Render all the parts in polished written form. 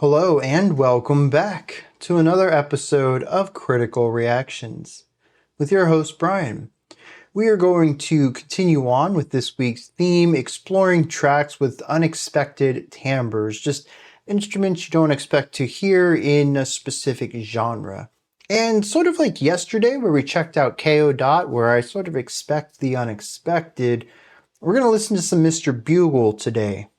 Hello and welcome back to another episode of Critical Reactions with your host Bryan. We are going to continue on with this week's theme, exploring tracks with unexpected timbres, just instruments you don't expect to hear in a specific genre. And sort of like yesterday where we checked out KO Dot, where I sort of expect the unexpected, we're going to listen to some Mr. Bugle today.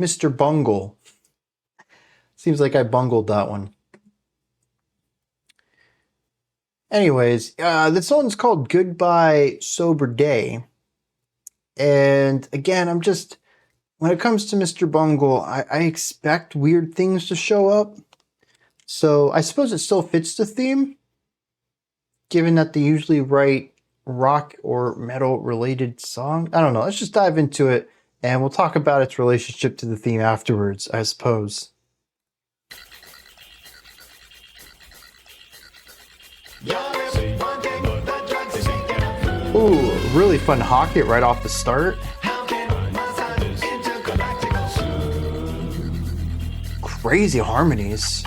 Mr. Bungle. Seems like I bungled that one. Anyways, this one's called Goodbye Sober Day. And again, when it comes to Mr. Bungle, I expect weird things to show up. So I suppose it still fits the theme, given that they usually write rock or metal related songs. I don't know, let's just dive into it and we'll talk about its relationship to the theme afterwards, I suppose. Ooh, really fun hocket right off the start. Crazy harmonies.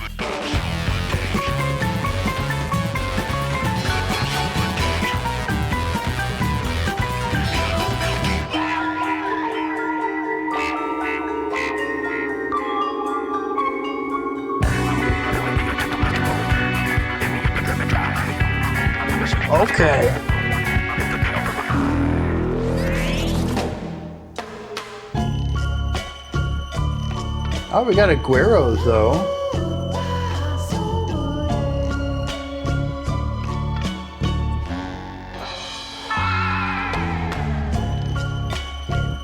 Okay. Oh, we got Aguero though.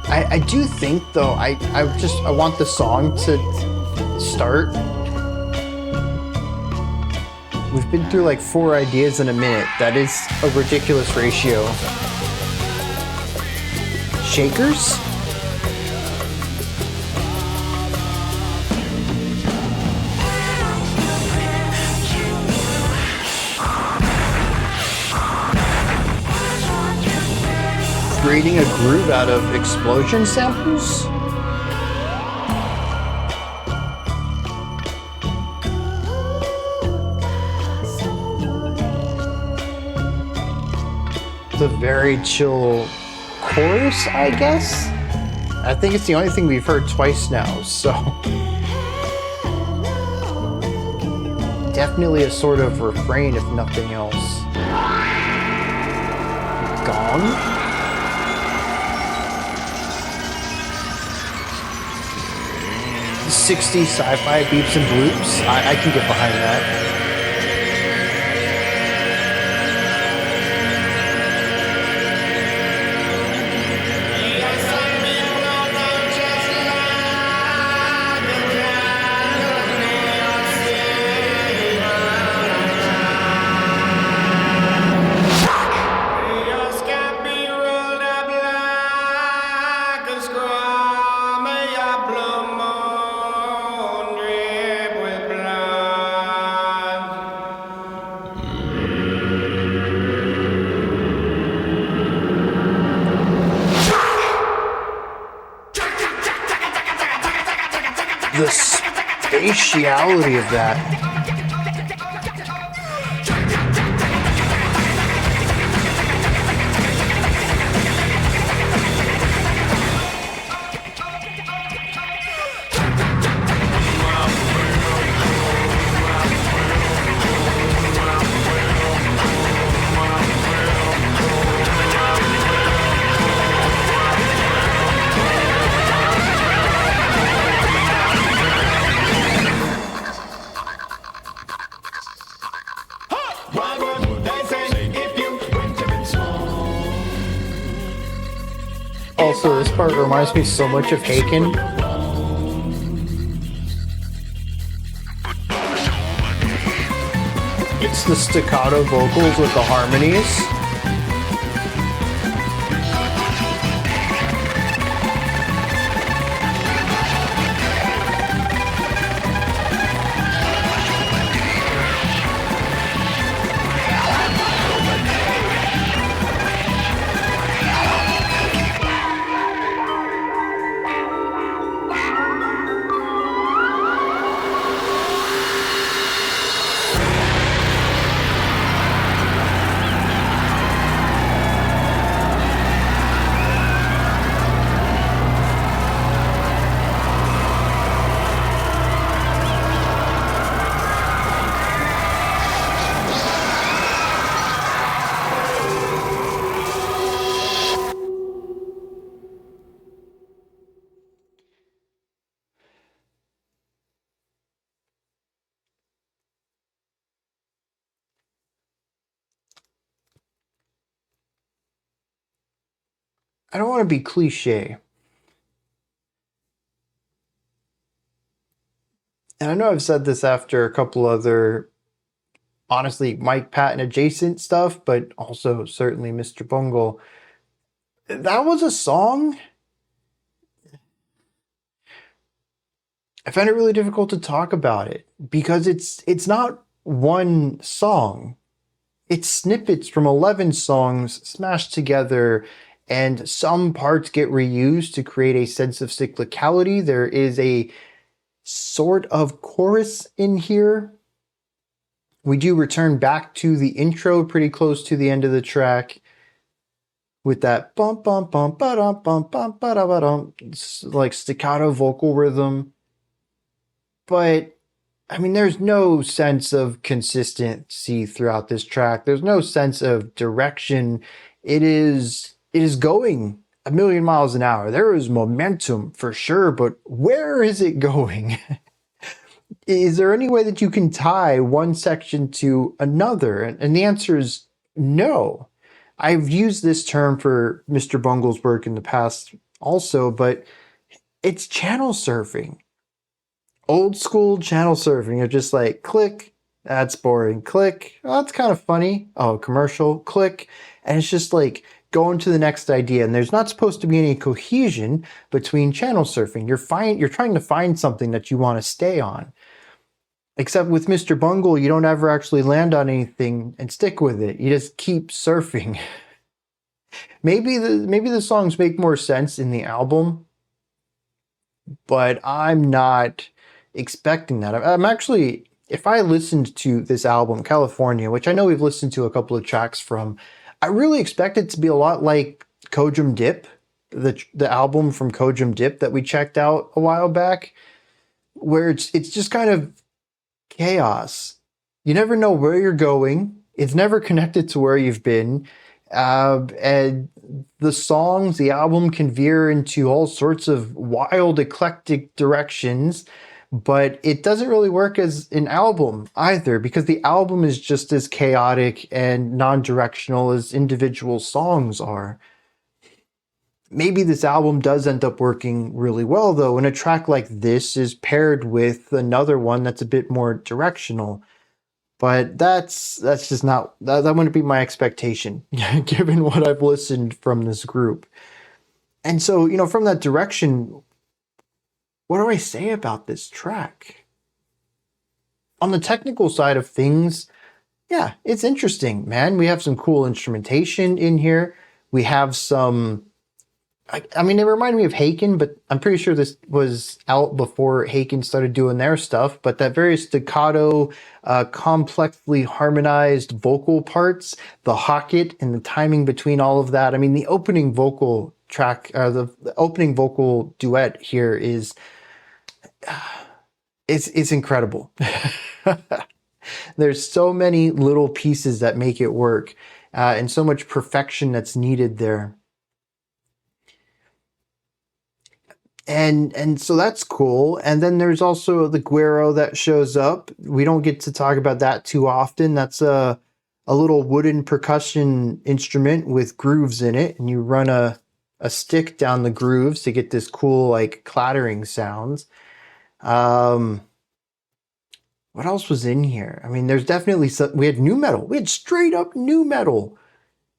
I do think though, I want the song to start. We've been through like 4 ideas in a minute. That is a ridiculous ratio. Shakers? Creating a groove out of explosion samples? The very chill chorus, I guess? I think it's the only thing we've heard twice now, so... Definitely a sort of refrain, if nothing else. Gong? 60 sci-fi beeps and bloops. I can get behind that. The spatiality of that. Also, this part reminds me so much of Haken. It's the staccato vocals with the harmonies. I don't want to be cliche. And I know I've said this after a couple other, honestly, Mike Patton adjacent stuff, but also certainly Mr. Bungle. That was a song. I find it really difficult to talk about it because it's not one song. It's snippets from 11 songs smashed together, and some parts get reused to create a sense of cyclicality. There is a sort of chorus in here. We do return back to the intro pretty close to the end of the track with that bump bump bump ba dum bump bump ba da ba dum, like staccato vocal rhythm. But I mean, there's no sense of consistency throughout this track. There's no sense of direction. It is going a million miles an hour. There is momentum for sure, but where is it going? Is there any way that you can tie one section to another? And the answer is no. I've used this term for Mr. Bungle's work in the past also, but it's channel surfing. Old school channel surfing. You're just like, click, that's boring. Click, oh, that's kind of funny. Oh, commercial, click. And it's just like going to the next idea. And there's not supposed to be any cohesion between channel surfing. You're trying to find something that you want to stay on. Except with Mr. Bungle, you don't ever actually land on anything and stick with it. You just keep surfing. Maybe the songs make more sense in the album, but I'm not expecting that. I'm actually, if I listened to this album, California, which I know we've listened to a couple of tracks from, I really expect it to be a lot like Kojum Dip, the album from Kojum Dip that we checked out a while back, where it's just kind of chaos. You never know where you're going. It's never connected to where you've been. And the songs, the album can veer into all sorts of wild, eclectic directions, but it doesn't really work as an album either because the album is just as chaotic and non-directional as individual songs are. Maybe this album does end up working really well though, when a track like this is paired with another one that's a bit more directional. But that's just not, that wouldn't be my expectation given what I've listened from this group. And so, from that direction, what do I say about this track? On the technical side of things, yeah, it's interesting, man. We have some cool instrumentation in here. We have some, I mean, it reminded me of Haken, but I'm pretty sure this was out before Haken started doing their stuff. But that very staccato, complexly harmonized vocal parts, the hocket and the timing between all of that. I mean, the opening vocal track, the opening vocal duet here is, it's incredible. There's so many little pieces that make it work, and so much perfection that's needed there. And so that's cool. And then there's also the güiro that shows up. We don't get to talk about that too often. That's a little wooden percussion instrument with grooves in it, and you run a stick down the grooves to get this cool like clattering sounds. What else was in here? I mean, there's definitely we had nu metal. We had straight up nu metal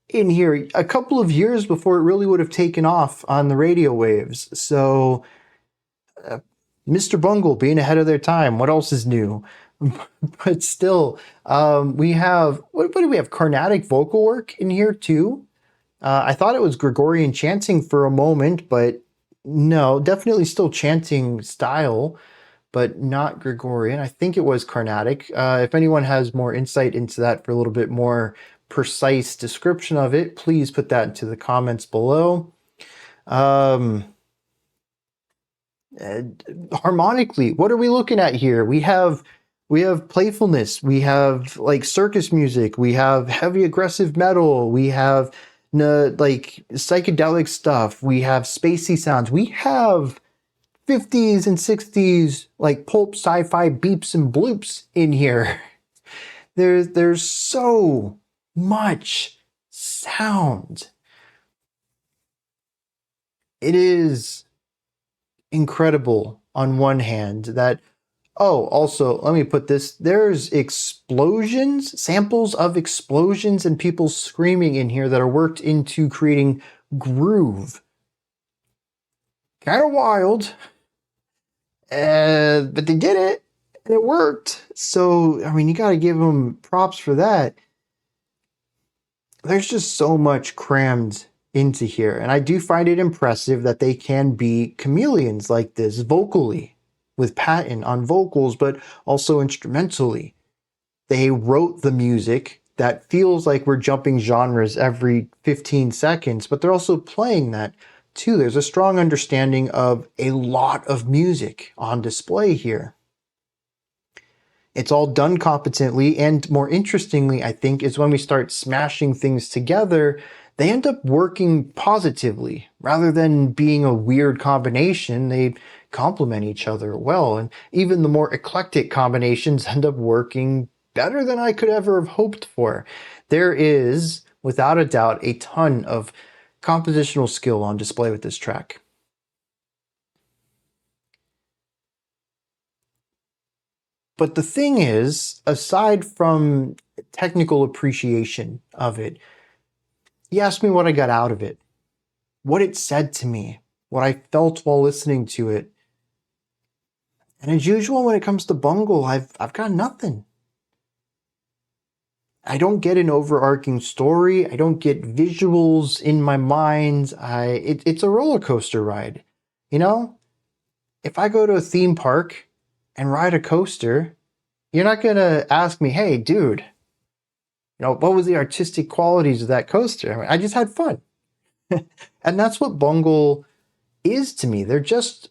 in here a couple of years before it really would have taken off on the radio waves. So Mr. Bungle being ahead of their time. What else is new? But still, we have, what do we have? Carnatic vocal work in here too. I thought it was Gregorian chanting for a moment, but no, definitely still chanting style, but not Gregorian. I think it was Carnatic. If anyone has more insight into that for a little bit more precise description of it, please put that into the comments below. Harmonically, what are we looking at here? We have playfulness, we have like circus music, we have heavy aggressive metal, we have like psychedelic stuff, we have spacey sounds, we have 50s and 60s like pulp sci-fi beeps and bloops in here. There's so much sound. It is incredible on one hand that, oh, also, let me put this, there's explosions, samples of explosions and people screaming in here that are worked into creating groove. Kind of wild, but they did it, and it worked. So, I mean, you got to give them props for that. There's just so much crammed into here, and I do find it impressive that they can be chameleons like this vocally with Patton on vocals, but also instrumentally. They wrote the music that feels like we're jumping genres every 15 seconds, but they're also playing that too. There's a strong understanding of a lot of music on display here. It's all done competently, and more interestingly, I think, is when we start smashing things together, they end up working positively. Rather than being a weird combination, they complement each other well, and even the more eclectic combinations end up working better than I could ever have hoped for. There is, without a doubt, a ton of compositional skill on display with this track. But the thing is, aside from technical appreciation of it, you asked me what I got out of it, what it said to me, what I felt while listening to it. And as usual, when it comes to Bungle, I've got nothing. I don't get an overarching story. I don't get visuals in my mind. It's a roller coaster ride. You know, if I go to a theme park and ride a coaster, you're not gonna ask me, "Hey, dude, what was the artistic qualities of that coaster?" I mean, I just had fun. And that's what Bungle is to me. They're just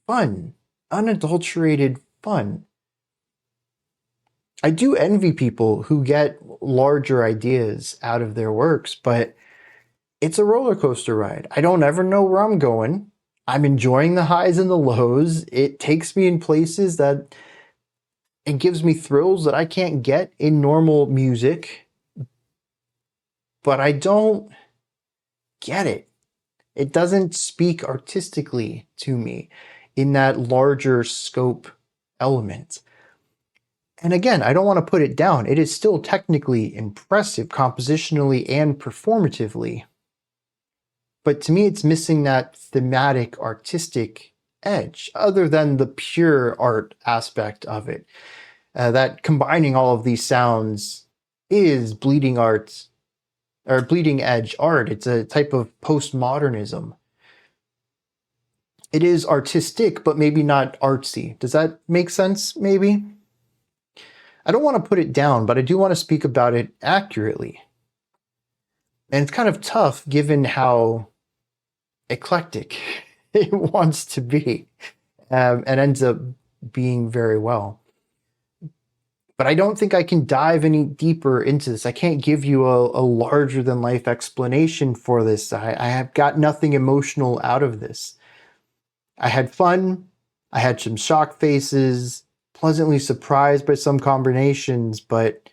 fun, unadulterated fun. I do envy people who get larger ideas out of their works, but it's a roller coaster ride. I don't ever know where I'm going. I'm enjoying the highs and the lows. It takes me in places that it gives me thrills that I can't get in normal music, but I don't get it. It doesn't speak artistically to me in that larger scope element. And again, I don't want to put it down. It is still technically impressive, compositionally and performatively. But to me, it's missing that thematic, artistic edge, other than the pure art aspect of it. That combining all of these sounds is bleeding art, or bleeding edge art. It's a type of postmodernism. It is artistic, but maybe not artsy. Does that make sense, maybe? I don't want to put it down, but I do want to speak about it accurately. And it's kind of tough given how eclectic it wants to be, and ends up being very well. But I don't think I can dive any deeper into this. I can't give you a larger than life explanation for this. I have got nothing emotional out of this. I had fun. I had some shock faces, pleasantly surprised by some combinations, but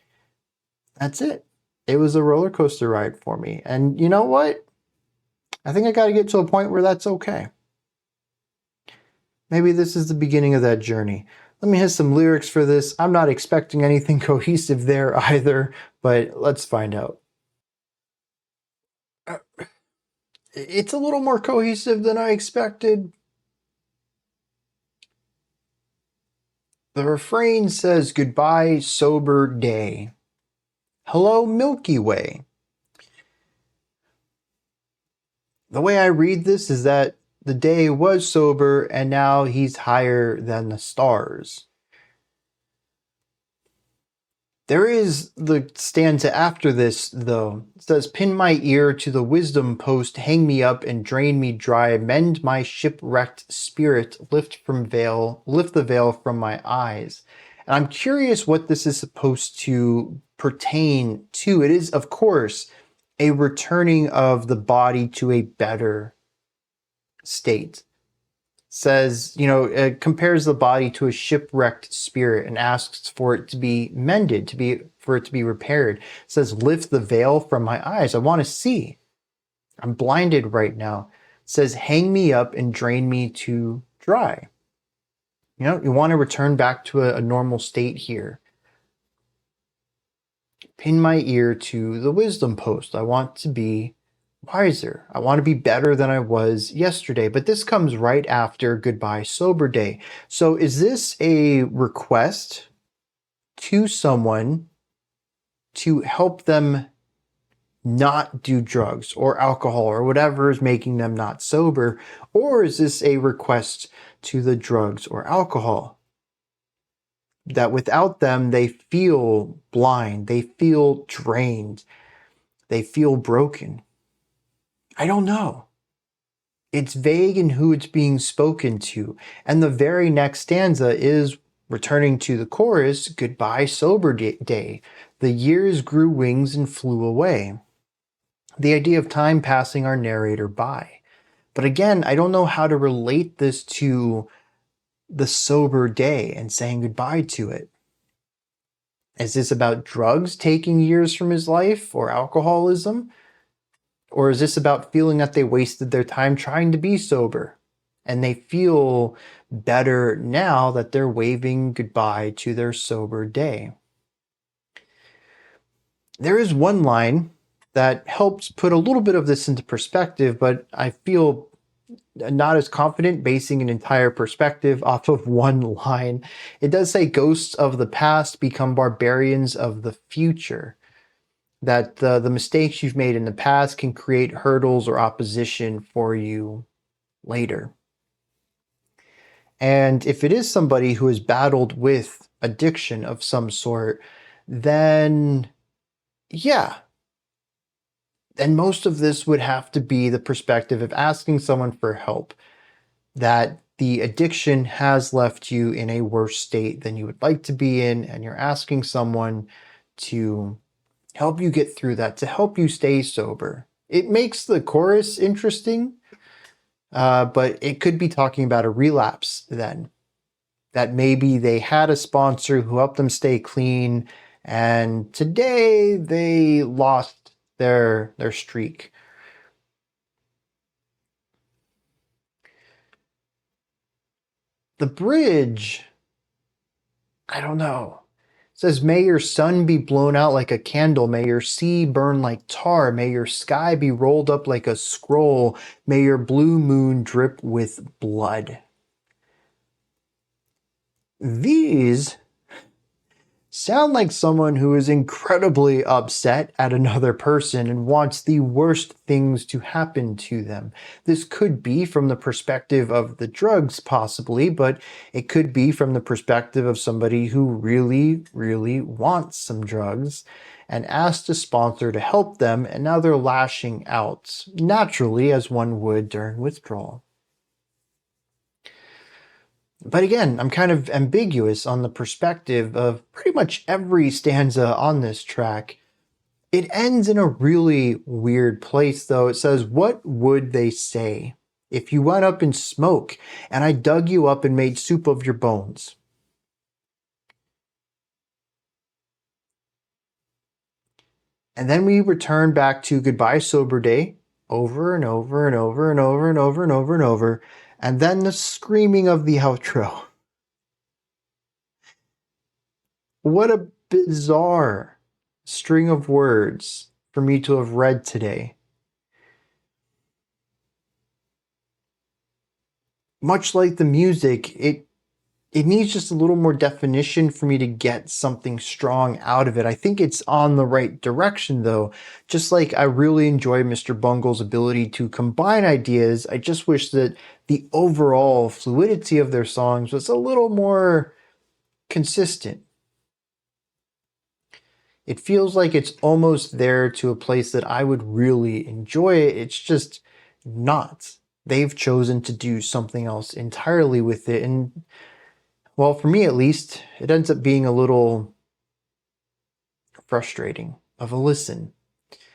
that's it. It was a roller coaster ride for me. And you know what? I think I got to get to a point where that's okay. Maybe this is the beginning of that journey. Let me hit some lyrics for this. I'm not expecting anything cohesive there either, but let's find out. It's a little more cohesive than I expected. The refrain says, "Goodbye, sober day. Hello, Milky Way." The way I read this is that the day was sober and now he's higher than the stars. There is the stanza after this, though. It says, "Pin my ear to the wisdom post, hang me up and drain me dry, mend my shipwrecked spirit, lift the veil from my eyes." And I'm curious what this is supposed to pertain to. It is, of course, a returning of the body to a better state. Says, compares the body to a shipwrecked spirit and asks for it to be mended, for it to be repaired. Says, "Lift the veil from my eyes." I want to see. I'm blinded right now. says, hang me up and drain me to dry. You want to return back to a normal state here. Pin my ear to the wisdom post. I want to be wiser. I want to be better than I was yesterday. But this comes right after goodbye sober day. So is this a request to someone to help them not do drugs or alcohol or whatever is making them not sober? Or is this a request to the drugs or alcohol that without them they feel blind, they feel drained, they feel broken? I don't know. It's vague in who it's being spoken to. And the very next stanza is returning to the chorus, goodbye sober day. The years grew wings and flew away. The idea of time passing our narrator by. But again, I don't know how to relate this to the sober day and saying goodbye to it. Is this about drugs taking years from his life or alcoholism? Or is this about feeling that they wasted their time trying to be sober and they feel better now that they're waving goodbye to their sober day? There is one line that helps put a little bit of this into perspective, but I feel not as confident basing an entire perspective off of one line. It does say ghosts of the past become barbarians of the future. That the mistakes you've made in the past can create hurdles or opposition for you later. And if it is somebody who has battled with addiction of some sort, then yeah, then most of this would have to be the perspective of asking someone for help, that the addiction has left you in a worse state than you would like to be in, and you're asking someone to help you get through that, to help you stay sober. It makes the chorus interesting, but it could be talking about a relapse then. That maybe they had a sponsor who helped them stay clean, and today they lost their streak. The bridge, I don't know. It says, may your sun be blown out like a candle. May your sea burn like tar. May your sky be rolled up like a scroll. May your blue moon drip with blood. These sound like someone who is incredibly upset at another person and wants the worst things to happen to them. This could be from the perspective of the drugs, possibly, but it could be from the perspective of somebody who really, really wants some drugs and asked a sponsor to help them, and now they're lashing out, naturally, as one would during withdrawal. But again, I'm kind of ambiguous on the perspective of pretty much every stanza on this track. It ends in a really weird place, though. It says, what would they say if you went up in smoke and I dug you up and made soup of your bones? And then we return back to goodbye sober day over and over and over and over and over and over and over. And then the screaming of the outro. What a bizarre string of words for me to have read today. Much like the music, it needs just a little more definition for me to get something strong out of it. I think it's on the right direction, though. Just like I really enjoy Mr. Bungle's ability to combine ideas, I just wish that the overall fluidity of their songs was a little more consistent. It feels like it's almost there to a place that I would really enjoy it. It's just not. They've chosen to do something else entirely with it. And well, for me at least, it ends up being a little frustrating of a listen.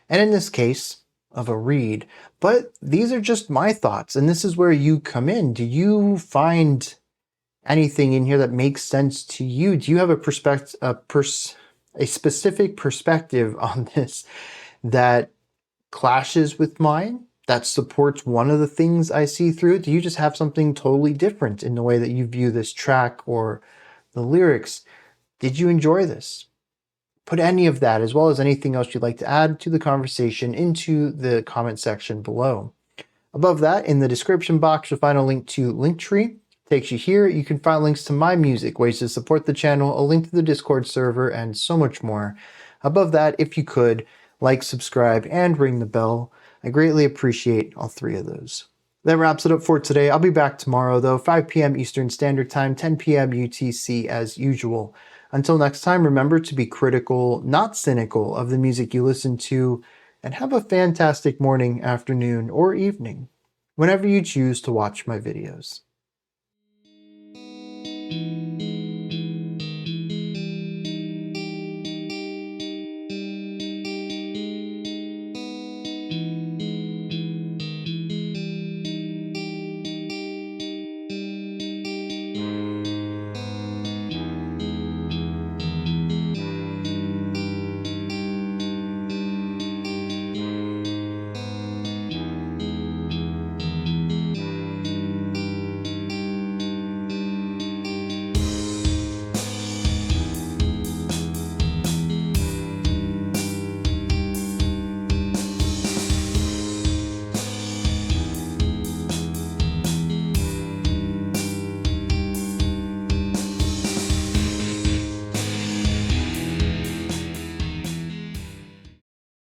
And in this case, of a read. But these are just my thoughts, and this is where you come in. Do you find anything in here that makes sense to you? Do you have a specific perspective on this that clashes with mine? that supports one of the things I see through it? Do you just have something totally different in the way that you view this track or the lyrics? Did you enjoy this? Put any of that, as well as anything else you'd like to add to the conversation, into the comment section below. Above that, in the description box, you'll find a link to Linktree. Takes you here. You can find links to my music, ways to support the channel, a link to the Discord server, and so much more. Above that, if you could, like, subscribe, and ring the bell. I greatly appreciate all three of those. That wraps it up for today. I'll be back tomorrow, though, 5 p.m. Eastern Standard Time, 10 p.m. UTC as usual. Until next time, remember to be critical, not cynical, of the music you listen to, and have a fantastic morning, afternoon, or evening, whenever you choose to watch my videos.